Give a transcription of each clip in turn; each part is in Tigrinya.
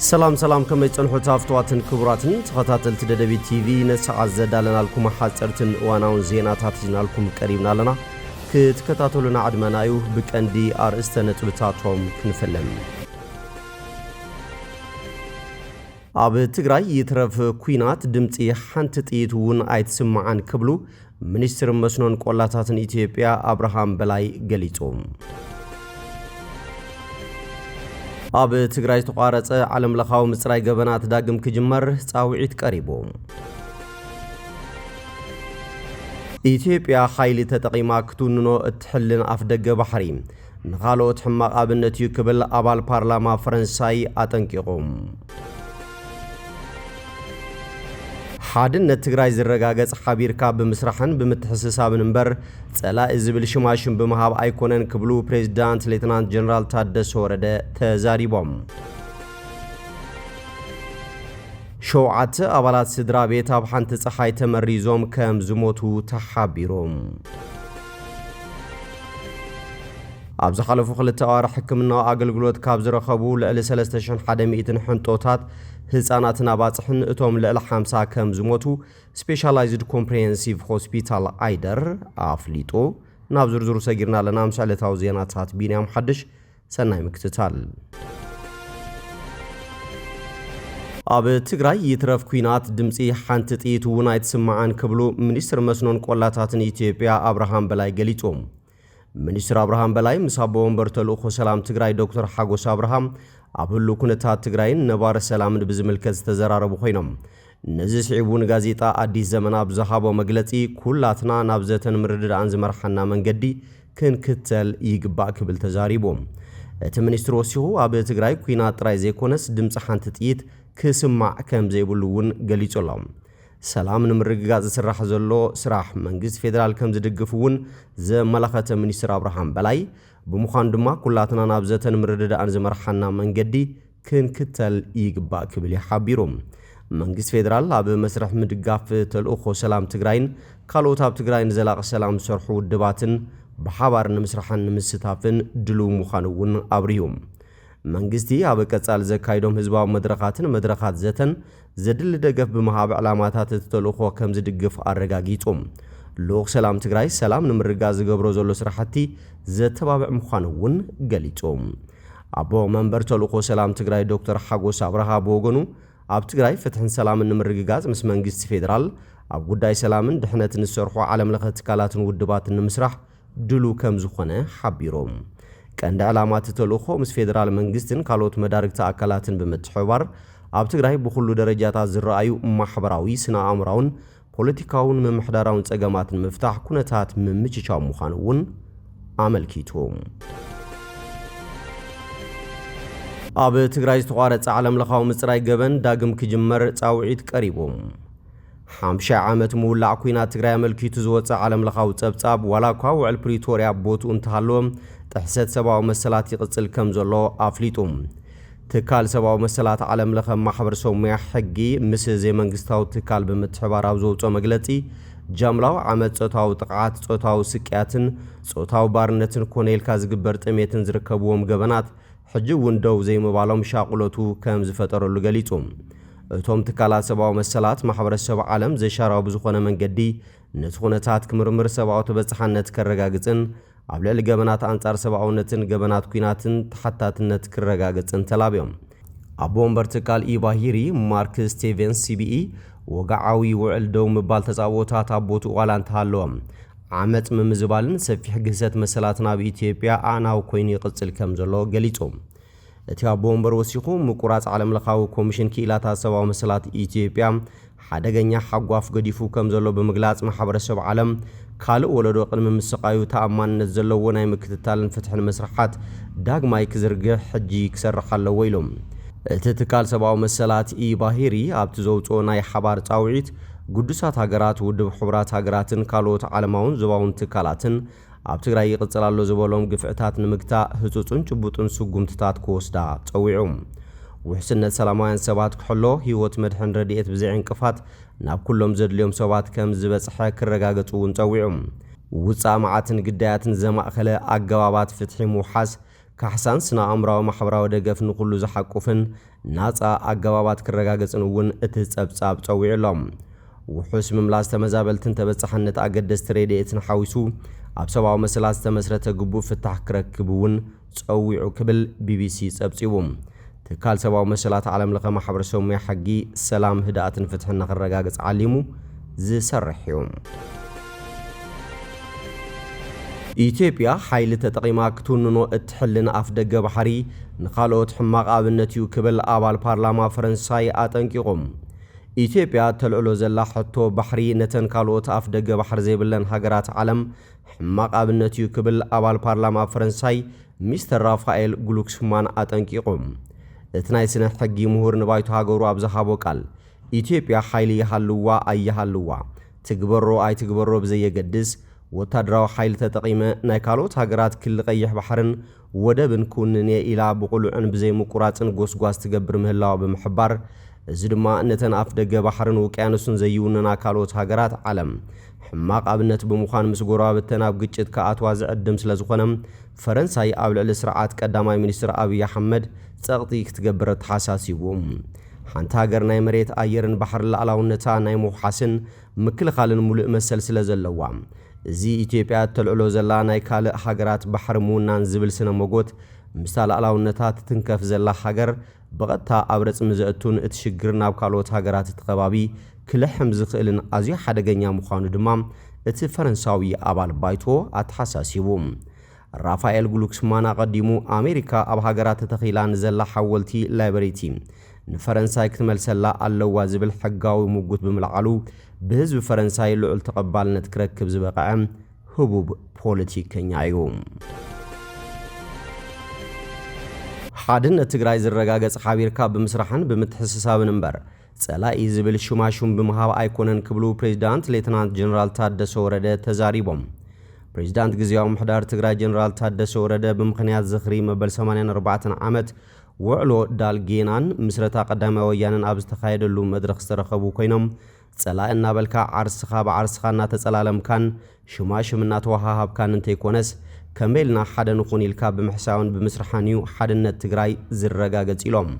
سلام كما يتصنحوا تافتواتن كبراتن تخطاتل تددبي تي في نسعى زدالنا لكم حاصرتن واناون زيناتات لكم قريبنا لنا كتكتاتلنا عدمنايو بكندي ارسته نطبطاتهم كنفلم اب تግራይ يترف كوينات دمصي حنت ጥይት ውን አይትስማዓን ክብሉ ሚኒስትር መስኖን ቆላታትን ኢትዮጵያ አብርሃም በላይ ገሊጾም اب تግራይ ተቋረጸ ዓለም ለኻው ምጽራይ ገበናት ዳግም ክጅመር ጻውዒት ቀሪቦም ኢትዮጵያ ኃይል ተጠቂማ ክትንኖ እትሕልን አፍደገ ባሕሪ ንኻሎት ሕማቕ ኣብነት ይክብል አባል ፓርላማ ፈረንሳይ አጠንቂቆም ሓድነት ትግራይ ዝረጋገጽ ሓቢርካ ብምስራሕን ብምትሕስሳብን እምበር ጸላኢ ዝብል ሽማሽም ብምሃብ ኣይኮነን ክብሉ ፕሬዝዳንት ሌተናንት ጀነራል ታደሰ ወረደ ተዛሪቦም ሸውዓተ አባላት ስድራ ቤት ኣብ ሓንቲ ፀሓይ ተመሪዞም ከም ዝሞቱ ተሓቢሮም ኣብ ዝሓለፉ ክልተ ኣዋርሕ ሕክምናዊ ኣገልግሎት ካብ ዝረኸቡ ልዕሊ 3100 ሕንጦታት ህፃናትን አባጽሕን እቶም ልዕሊ 50 ከም ዝሞቱ ስፔሻላይዝድ ኮምፕሬሄንሲቭ ሆስፒታል አይደር አፍሊጦ ናብ ዝርዝሩ ሰጊርና ለና ምሳሌታው ዜናታት ቢንያም ሓድሽ ሰናይ ምክትታል ኣብ ትግራይ ይትረፍ ኩናት ድምጺ ሓንቲ ጥይት ውን አይትስማዓን ክብሉ ሚኒስትር መስኖን ቆላታትን ኢትዮጵያ አብርሃም በላይ ገሊጾም ሚኒስትር አብርሃም በላይ ምሳቦ ወንበር ተልእኮ ሰላም ትግራይ ዶክተር ሓጎስ አብርሃም አብሉ ኩነታት ትግራይን ነባር ሰላምን ብዝምልከት ተዘራረቡ ኮይኖም እነዚህ ሲዕቡን ጋዜጣ አዲስ ዘመና ብዛሃቦ መግለጺ ኩላትና ናብዘተን ምርድዳን ዝመርሐና መንገዲ ክንክተል ይግባእ ክብል ተዛሪቦም እቲ ሚኒስትር ወሲሁ ኣብ ትግራይ ኩናት ጥራይ ዘይኮነስ ድምጽ ሓንቲ ጥይት ክስማዕ ከም ዘይብሉውን ገሊጾሎም ሰላም ንምርግጋጽ ዝስራሕ ዘሎ ስራሕ መንግስት ፌደራል ከም ዝድግፍውን ዘመላኸተ ሚኒስትር አብርሃም በላይ ብምዃን ድማ ኩላትና ናብዘተን ምርድዳን ዝመርሐና መንገዲ ክንክተል ይግባእ ክብል ይሓቢሮም መንግስት ፌደራል ኣብ መስርሕ ምድጋፍ ተልእኮ ሰላም ትግራይን ካልኦት ኣብ ትግራይን ዘላቂ ሰላም ዝሰርሑ ውድባትን ብሓባር ንምስራሕን ንምስታፍን ድሉው ምዃኑውን አብርዮም መንግስቲ ኣብ ቀጻል ዘካይዶም ህዝባዊ መድረኻት ዘተን ዘድል ደገፍ ብምሃብ ዕላማታት ተልእኮ ከም ዝድግፍ አረጋጊጾም ሎክ ሰላም ትግራይ ሰላም ንምርጋዝ ዝገብሮ ዘሎ ስራሕቲ ዘተባብዕ ምዃኑውን ገሊጾም አቦ መንበር ተልእኮ ሰላም ትግራይ ዶክተር ሓጎስ አብርሃ በወገኑ ኣብ ትግራይ ፍትሕን ሰላምን ንምርግጋጽ ምስ መንግስቲ ፌደራል ኣብ ጉዳይ ሰላምን ድሕነትን ዝሰርሑ ዓለም ለኸ ትካላትን ውድባትን ንምስራሕ ድሉ ከም ዝኾነ ሓቢሮም ቀንዲ ዕላማት ተልእኮ ምስ ፌደራል መንግስትን ካልኦት መዳርግቲ አካላትን ብምትሕባር ኣብ ትግራይ ብኩሉ ደረጃታት ዝረኣዩ ማሕበራዊ ስነ-ኣእምሮውን ፖለቲካውን ምምሕዳራውን ጸገማትን ምፍታሕ ኩነታት ምምችቻው ምዃኑውን ኣመልኪቶም ኣብ ትግራይ ዝተቋረጸ ዓለም ለኻዊ ምጽራይ ገበን ዳግም ክጅመር ጻውዒት ቀሪቦም 50 ዓመት ምውላዕ ኩናት ትግራይ ኣመልኪቱ ዝወፅእ ዓለም ለኻዊ ጸብጻብ ዋላ እኳ ውዕል ፕሪቶርያ ቦትኡ እንተሃለወ ጥሕሰት ሰብኣዊ መሰላት ይቕጽል ከም ዘሎ ኣፍሊጦም ትካል ሰብኣዊ መሰላት ዓለም ለኸ ማሕበረሰብ ሙያ ሕጊ ምስ ዘይመንግስታዊ ትካል ብምትሕባር ኣብ ዘውፅኦ መግለጺ ጃምላው ዓመት ጾታዊ ጥቃዓት ጾታዊ ስቅያትን ጾታዊ ባርነትን ኮነልካ ዝግበር ጥሜትን ዝርከብዎም ገበናት ሕጂ እውን ደው ዘይምባሎም ሻቁለቱ ከም ዝፈጠረሉ ገሊጾም እቶም ትካላት ሰብኣዊ መሰላት ማሕበረሰብ ዓለም ዘሻራው ብዝኾነ መንገዲ ነቲ ኩነታት ክምርምር ሰብኣዊ ተበጽሓነት ከረጋግጽን ኣብ ልዕሊ ገበናት አንጻር ሰብኣውነትን ገበናት ኩናትን ተሓታትነት ክረጋገጽን ተላብዮም ኣብ ወንበር ትካል ኢባሂሪ ማርክ ስቲቨንስ ሲቢኢ ወጋዓዊ ውዕል ደው ምባል ተጻወታት ኣብ ቦትኡ ዋላ እንተሃለወም ዓመፅ ምምዝባልን ሰፊሕ ግህሰት መሰላት ናብ ኢትዮጵያ ኣናው ኮይኑ ይቕጽል ከም ዘሎ ገሊጾም እቲ ኣብ ወንበር ወሲኹ ምቁራጽ ዓለም ለኻዊ ኮሚሽን ክኢላታት ሰብኣዊ መሰላት ኢትዮጵያ ሓደገኛ ሓጓፍ ገዲፉ ከም ዘሎ ብምግላጽ ማሕበረሰብ ዓለም ካልእ ወለዶ ቅድሚ ምስቃዩ ተኣማንነት ዘለዎ ናይ ምክትታልን ፍትሕን መስራሓት ዳግማይ ክዝርግሕ ሕጂ ክሰርሕ ኣለዎ ኢሎም እቲ ትካል ሰብኣዊ መሰላት ኢባሂሪ ኣብቲ ዘውፅኦ ናይ ሓባር ጻውዒት ቅዱሳት ሃገራት ውድብ ሕቡራት ሃገራትን ካልኦት ዓለማውን ዞባውን ትካላትን ኣብ ትግራይ ይቕጽል ኣሎ ዝበሎም ግፍዕታት ንምግታእ ህጹጽን ጭቡጥን ስጉምትታት ክወስዳ ጸዊዖም ውሕስነት ሰላማውያን ሰባት ክሕሎ ህይወት መድሕን ረድኤት ብዘይ ዕንቅፋት ናብ ኩሎም ዘድልዮም ሰባት ከም ዝበጽሐ ክረጋገጹውን ጸዊዖም ውፃእ መዓትን ግዳያትን ዘማእኸለ ኣገባባት ፍትሒ ምውሓስ ካሕሳን ስነ ኣእምራዊ ማሕበራዊ ደገፍ ንኹሉ ዝሓቁፍን ናፃ ኣገባባት ክረጋገጽን እውን እቲ ጸብጻብ ጸዊዑሎም ውሑስ ምምላስ ተመዛበልትን ተበጻሕነት ኣገደስቲ ረድኤትን ሓዊሱ ኣብ ሰብኣዊ መሰላት ዝተመስረተ ግቡእ ፍታሕ ክረክብ እውን ጸዊዑ ክብል ቢቢሲ ጸብጺቡ ትካል ሰብኣዊ መሰላት ዓለም ለኸ ማሕበረሰብ ሙያ ሕጊ ሰላም ህድኣትን ፍትሕን ንኽረጋገጽ ዓሊሙ ዝሰርሕ እዩ ኢትዮጵያ ሓይሊ ተጠቒማ ክትውንኖ እትሕልን ኣፍ ደገ ባሕሪ ንኻልኦት ሕማቕ ኣብነት እዩ ክብል ኣባል ፓርላማ ፈረንሳይ ኣጠንቂቖም ኢትዮጵያ ተልዕሎ ዘላ ሕቶ ባሕሪ ነተን ካልኦት ኣፍ ደገ ባሕሪ ዘይብለን ሃገራት ዓለም ሕማቕ ኣብነት እዩ ክብል ኣባል ፓርላማ ፈረንሳይ ሚስተር ራፋኤል ግሉክስማን ኣጠንቂቖም እቲ ናይ ስነ ሕጊ ምሁር ንባይቶ ሃገሩ ኣብ ዝሃቦ ቃል ኢትዮጵያ ሓይሊ ይሃልዋ ኣይሃልዋ ትግበሮ ኣይትግበሮ ብዘየገድስ ወታደራዊ ሓይሊ ተጠቒመ ናይ ካልኦት ሃገራት ክልል ቀይሕ ባሕርን ወደብን ክውንን ኢላ ብቑልዑን ብዘይምቁራፅን ጎስጓስ ትገብር ምህላዋ ብምሕባር እዚ ድማ ነተን ኣፍ ደገ ባሕርን ውቅያኖስን ዘይውንና ካልኦት ሃገራት ዓለም ሕማቕ ኣብነት ብምዃን ምስ ጎረባብተን ኣብ ግጭት ከኣትዋ ዝዕድም ስለ ዝኾነ ፈረንሳይ ኣብ ልዕሊ ስርዓት ቀዳማይ ሚኒስትር ኣብይ ኣሕመድ ጸቕጢ ክትገብር ተሓሳሲቡ ሓንቲ ሃገር ናይ መሬት ኣየርን ባሕሪ ላዕላውነታ ናይ ምውሓስን ምክልኻልን ሙሉእ መሰል ስለ ዘለዋ እዚ ኢትዮጵያ ተልዕሎ ዘላ ናይ ካልእ ሃገራት ባሕሪ ምውናን ዝብል ስነ መጎት ምስታ ላዕላውነታት ትንከፍ ዘላ ሃገር ብቐጥታ ኣብ ረፅሚ ዘእቱን እቲ ሽግር ናብ ካልኦት ሃገራት እቲ ከባቢ ክልሕም ዝኽእልን ኣዝዩ ሓደገኛ ምዃኑ ድማ እቲ ፈረንሳዊ ኣባል ባይቶ ኣተሓሳሲቡ ራፋኤል ግሉክስማን ኣቐዲሙ ኣሜሪካ ኣብ ሃገራት ተተኺላ ንዘላ ሓወልቲ ላይበሬቲ ንፈረንሳይ ክትመልሰላ ኣለዋ ዝብል ሕጋዊ ሙጉት ብምልዓሉ ብህዝቢ ፈረንሳይ ልዑል ተቐባልነት ክረክብ ዝበቕዐ ህቡብ ፖለቲከኛ እዩ ሓድነት ትግራይ ዝረጋገጽ ሓቢርካ ብምስራሕን ብምትሕስሳብን እምበር ጸላኢ ዝብል ሹማሹም ብምሃብ ኣይኮነን ክብሉ ፕሬዚዳንት ሌተናንት ጀነራል ታደሰ ወረደ ተዛሪቦም ፕሬዚዳንት ግዚያዊ ምሕዳር ትግራይ ጀነራል ታደሰ ወረደ ብምኽንያት ዝኽሪ መበል 84 ዓመት ውዕሎ ዳልጌናን ምስረታ ቀዳማይ ወያነን ኣብ ዝተኻየደሉ መድረኽ ዝተረኸቡ ኮይኖም ጸላኢ እናበልካ ዓርስኻ ብዓርስኻ እናተጸላለምካን ሹማሹም እናተወሃሃብካን እንተይኮነስ ከመይልና ሓደ ንኹን ኢልካ ብምሕሳውን ብምስራሕን እዩ ሓድነት ትግራይ ዝረጋገጽ ኢሎም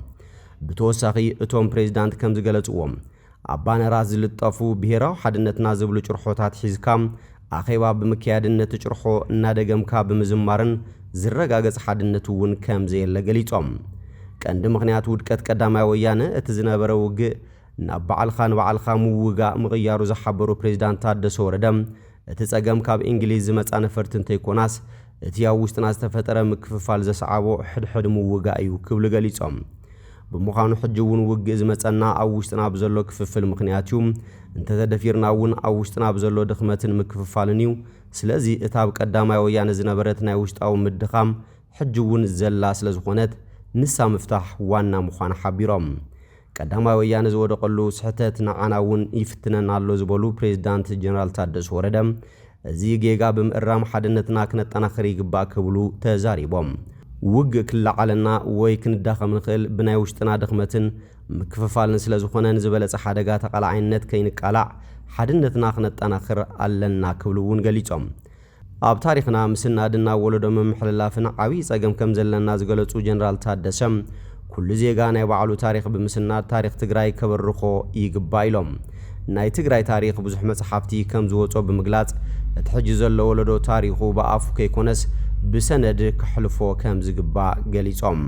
ብተወሳኺ እቶም ፕሬዚዳንት ከም ዝገለጽዎም ኣብ ባነራት ዝልጠፉ ብሄራዊ ሓድነትና ዝብሉ ጭርሖታት ሒዝካ ኣኼባ ብምክያድን ነቲ ጭርሖ እናደገምካ ብምዝማርን ዝረጋገጽ ሓድነት እውን ከም ዘየለ ገሊጾም ቀንዲ ምኽንያት ውድቀት ቀዳማይ ወያነ እቲ ዝነበረ ውግእ ናብ በዓልኻ ንበዓልካ ምውጋእ ምቕያሩ ዝሓበሩ ፕሬዚዳንት ታደሰ ወረደ እቲ ጸገም ካብ እንግሊዝ ዝመጻ ነፈርቲ እንተይኮናስ እቲ ኣብ ውሽጥና ዝተፈጠረ ምክፍፋል ዘሰዓቦ ሕድሕድ ምውጋእ እዩ ክብሉ ገሊጾም ብምዃኑ ሕጂ እውን ውግእ ዝመጸና ኣብ ውሽጥና ብዘሎ ክፍፍል ምኽንያት እዩ እንተተደፊርና እውን ኣብ ውሽጥና ብዘሎ ድኽመትን ምክፍፋልን እዩ ስለዚ እታ ኣብ ቀዳማይ ወያነ ዝነበረት ናይ ውሽጣዊ ምድኻም ሕጂ እውን ዘላ ስለ ዝኾነት ንሳ ምፍታሕ ዋና ምዃን ሓቢሮም ቀዳማይ ወያነ ዝወደቐሉ ስሕተት ንዓና እውን ይፍትነና ኣሎ ዝበሉ ፕሬዚዳንት ጀነራል ታደሰ ወረደ እዚ ጌጋ ብምእራም ሓድነትና ክነጠናኽር ይግባእ ክብሉ ተዛሪቦም ውግእ ክለዓለና ወይ ክንዳኸም ንኽእል ብናይ ውሽጥና ድኽመትን ምክፍፋልን ስለ ዝኾነ ንዝበለጸ ሓደጋ ተቓላዓይነት ከይንቃላዕ ሓድነትና ክነጠናኽር ኣለና ክብሉ እውን ገሊጾም ኣብ ታሪኽና ምስናድና ወለዶ ምምሕልላፍን ዓብዪ ጸገም ከም ዘለና ዝገለጹ ጀነራል ታደሰ ኩሉ ዜጋ ናይ ባዕሉ ታሪኽ ብምስናድ ታሪኽ ትግራይ ከበርኾ ይግባእ ኢሎም ናይ ትግራይ ታሪኽ ብዙሕ መጽሓፍቲ ከም ዝወጾ ብምግላጽ እቲ ሕጂ ዘሎ ወለዶ ታሪኹ ብኣፉ ከይኮነስ ብሰነድ ክሕልፎ ከም ዝግባእ ገሊጾም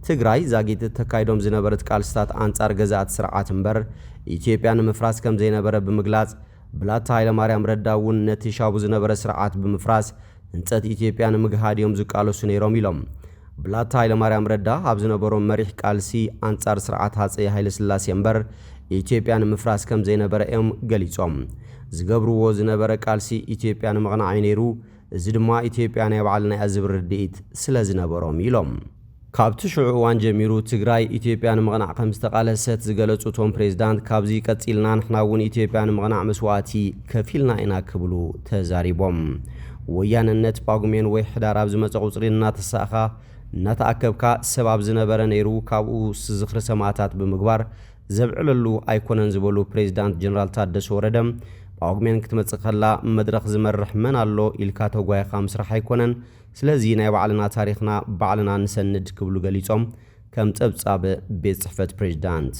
ትግራይ ዛጊት ተካይዶም ዝነበረት ቃልስታት አንጻር ገዛእት ስርዓት እምበር ኢትዮጵያ ንምፍራስ ከም ዘይነበረ ብምግላጽ ብላታ ሃይለማርያም ረዳ እውን ነቲ ሻቡ ዝነበረ ስርዓት ብምፍራስ ህንጸት ኢትዮጵያ ንምግሃድዮም ዝቃለሱ ነይሮም ኢሎም ብላታ ሃይለማርያም ረዳ ኣብ ዝነበሮም መሪሕ ቃልሲ አንጻር ስርዓት ሃፀይ ሃይለስላሴ እምበር ኢትዮጵያ ንምፍራስ ከም ዘይነበረ እዮም ገሊጾም ዝገብርዎ ዝነበረ ቃልሲ ኢትዮጵያ ንምቕናዕ ነይሩ እዚ ድማ ኢትዮጵያ ናይ ባዕል ናይ ኣዝብ ርድኢት ስለ ዝነበሮም ኢሎም ካብቲ ሽዑ እዋን ጀሚሩ ትግራይ ኢትዮጵያ ንምቕናዕ ከም ዝተቃለሰት ዝገለጹ እቶም ፕሬዚዳንት ካብዚ ቀፂልና ንሕና እውን ኢትዮጵያ ንምቕናዕ መስዋዕቲ ከፊልና ኢና ክብሉ ተዛሪቦም ወያነነት ጳጉሜን ወይ ሕዳር ኣብ ዝመፀ ቁፅሪ እናተሳእኻ እናተኣከብካ ሰብ ኣብ ዝነበረ ነይሩ ካብኡ ዝኽሪ ሰማዕታት ብምግባር ዘብዕለሉ ኣይኮነን ዝበሉ ፕሬዚዳንት ጀነራል ታደሰ ወረደ ኣግሜን ክትመጽኸላ መድረኽ ዝመርሕ መን ኣሎ ኢልካ ተጓይኻ ምስራሕ ኣይኮነን ስለዚ ናይ ባዕልና ታሪኽና ባዕልና ንሰንድ ክብሉ ገሊጾም ከም ጸብጻብ ቤት ጽሕፈት ፕሬዝዳንት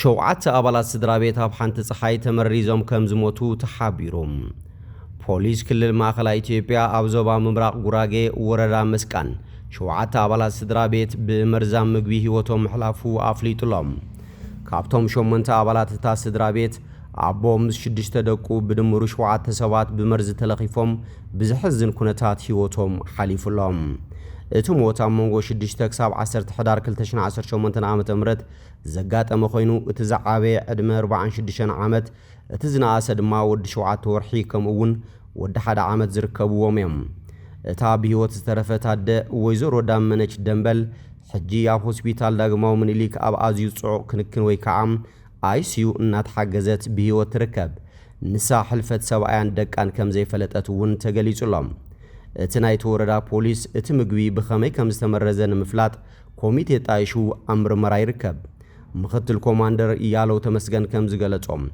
ሸውዓተ ኣባላት ስድራቤት ኣብ ሓንቲ ፀሓይ ተመሪዞም ከም ዝሞቱ ተሓቢሮም ፖሊስ ክልል ማእከላይ ኢትዮጵያ ኣብ ዞባ ምብራቕ ጉራጌ ወረዳ መስቃን ሸውዓተ ኣባላት ስድራቤት ብመርዛም ምግቢ ህይወቶም ምሕላፉ ኣፍሊጡሎም ካብቶም 8 ኣባላት እታ ስድራቤት ኣቦ ምስ 6 ደቁ ብድምሩ 7 ሰባት ብመርዝ ተለኺፎም ብዝሕዝን ኩነታት ህይወቶም ሓሊፉሎም እቲ ሞት ኣብ መንጎ 6 ክሳብ 10 ሕዳር 2018 ዓ.ም ዘጋጠመ ኮይኑ እቲ ዝዓበየ ዕድመ 46 ዓመት እቲ ዝነኣሰ ድማ ወዲ 7 ወርሒ ከምኡውን ወዲ 1 ዓመት ዝርከብዎም እዮም እታ ብህይወት ዝተረፈት ኣደ ወይዘሮ ዳመነች ደንበል ሕጂ ኣብ ሆስፒታል ዳግማዊ ምኒልክ ኣብ ኣዝዩ ጽዑቕ ክንክን ወይ ከዓ ICU እናተሓገዘት ብህይወት ትርከብ ንሳ ሕልፈት ሰብኣያን ደቃን ከም ዘይፈለጠት እውን ተገሊጹሎም እቲ ናይቲ ወረዳ ፖሊስ እቲ ምግቢ ብኸመይ ከም ዝተመረዘ ንምፍላጥ ኮሚቴ ጣይሹ ኣብ ምርመራ ይርከብ ምክትል ኮማንደር ያለው ተመስገን ከም ዝገለጾም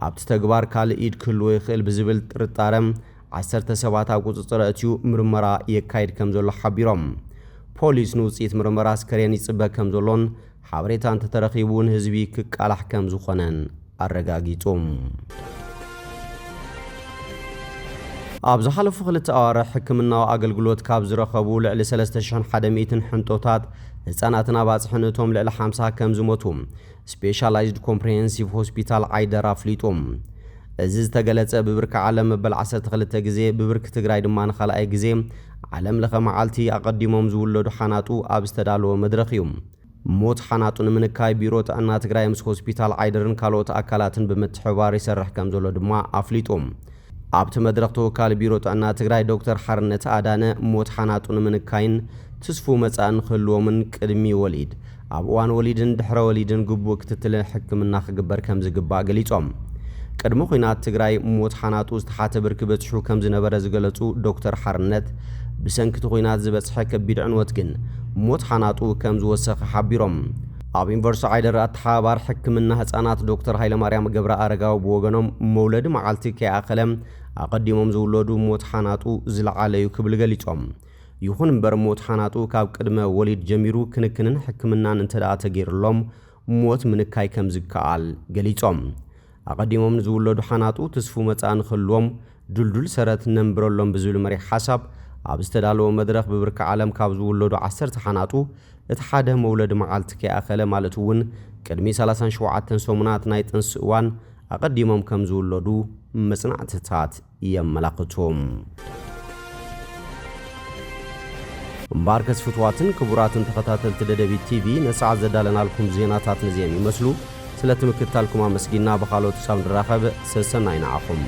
ኣብቲ ተግባር ካልእ ኢድ ክህልዎ ይኽእል ብዝብል ጥርጣረም 10 ሰባት ኣብ ቁጽጽር ኣትዩ ምርመራ የካይድ ከም ዘሎ ሓቢሮም ፖሊስ ንውጽኢት ምርመራ አስከሬን ይጽበ ከም ዘሎን ሓበሬታ እንተተረኺቡን ህዝቢ ክቃላሕ ከም ዝኾነን ኣረጋጊጾም ኣብ ዝሓለፉ 2 ኣዋርሕ ሕክምናዊ ኣገልግሎት ካብ ዝረኸቡ ልዕሊ 3100 ሕንጦታት ህፃናትን ኣባፅሕን እቶም ልዕሊ 50 ከም ዝሞቱ ስፔሻላይዝድ ኮምፕሬሄንሲቭ ሆስፒታል ዓይደር ኣፍሊጦም እዚ ዝተገለጸ ብብርኪ ዓለም መበል 12 ግዜ ብብርኪ ትግራይ ድማ ንኻልኣይ ግዜ ዓለም ለኸ መዓልቲ ኣቐዲሞም ዝውለዱ ሓናጡ ኣብ ዝተዳለወ መድረኽ እዩ ሞት ሓናጡ ንምንካይ ቢሮ ጥዕና ትግራይ ምስ ሆስፒታል ዓይደርን ካልኦት ኣካላትን ብምትሕብባር ይሰርሕ ከም ዘሎ ድማ ኣፍሊጦም ኣብቲ መድረኽ ተወካሊ ቢሮ ጥዕና ትግራይ ዶክተር ሓርነት ኣዳነ ሞት ሓናጡ ንምንካይን ትስፉ መጻእን ክህልዎምን ቅድሚ ወሊድ ኣብ እዋን ወሊድን ድሕረ ወሊድን ግቡእ ክትትልን ሕክምና ክግበር ከም ዝግባእ ገሊጾም ቅድሚ ኩናት ትግራይ ሞት ሓናጡ ዝተሓተ ብርኪ በጽሑ ከም ዝነበረ ዝገለጹ ዶክተር ሓርነት ብሰንኪቲ ኩናት ዝበጽሐ ከቢድ ዕንወት ግን ሞት ሓናጡ ከም ዝወሰኸ ሓቢሮም ኣብ ዩኒቨርሲቲ ዓይደር ኣተሓባባሪ ሕክምና ህፃናት ዶክተር ሃይለማርያም ገብረ ኣረጋዊ ብወገኖም መውለዲ መዓልቲ ከይኣኸለም ኣቐዲሞም ዝውለዱ ሞት ሓናጡ ዝለዓለዩ ክብል ገሊጾም ይኹን እምበር ሞት ሓናጡ ካብ ቅድመ ወሊድ ጀሚሩ ክንክንን ሕክምናን እንተደኣ ተገይሩሎም ሞት ምንካይ ከም ዝከኣል ገሊጾም ኣቐዲሞም ዝውለዱ ሓናጡ ትስፉ መጻን ክህልዎም ድልዱል ሰረት ነንብረሎም ብዝብል መሪሕ ሓሳብ ኣብ ዝተዳለወ መድረኽ ብብርኪ ዓለም ካብ ዝውለዱ 10 ሓናጡ እቲ ሓደ መውለዲ መዓልቲ ከይኣኸለ ማለት እውን ቅድሚ 37 ሰሙናት ናይ ጥንሲ እዋን ኣቐዲሞም ከም ዝውለዱ መጽናዕትታት የመላኽቱም እምበር ከስፍትዋትን ክቡራትን ተኸታተልቲ ደደቢት ቲቪ ነሰዓት ዘዳለናልኩም ዜናታት ነዚኦም ይመስሉ ስለ ትምክትታልኩም ኣመስጊና ብኻልኦት ሳብ ንራኸብ ሰሰናይ ንዓኹም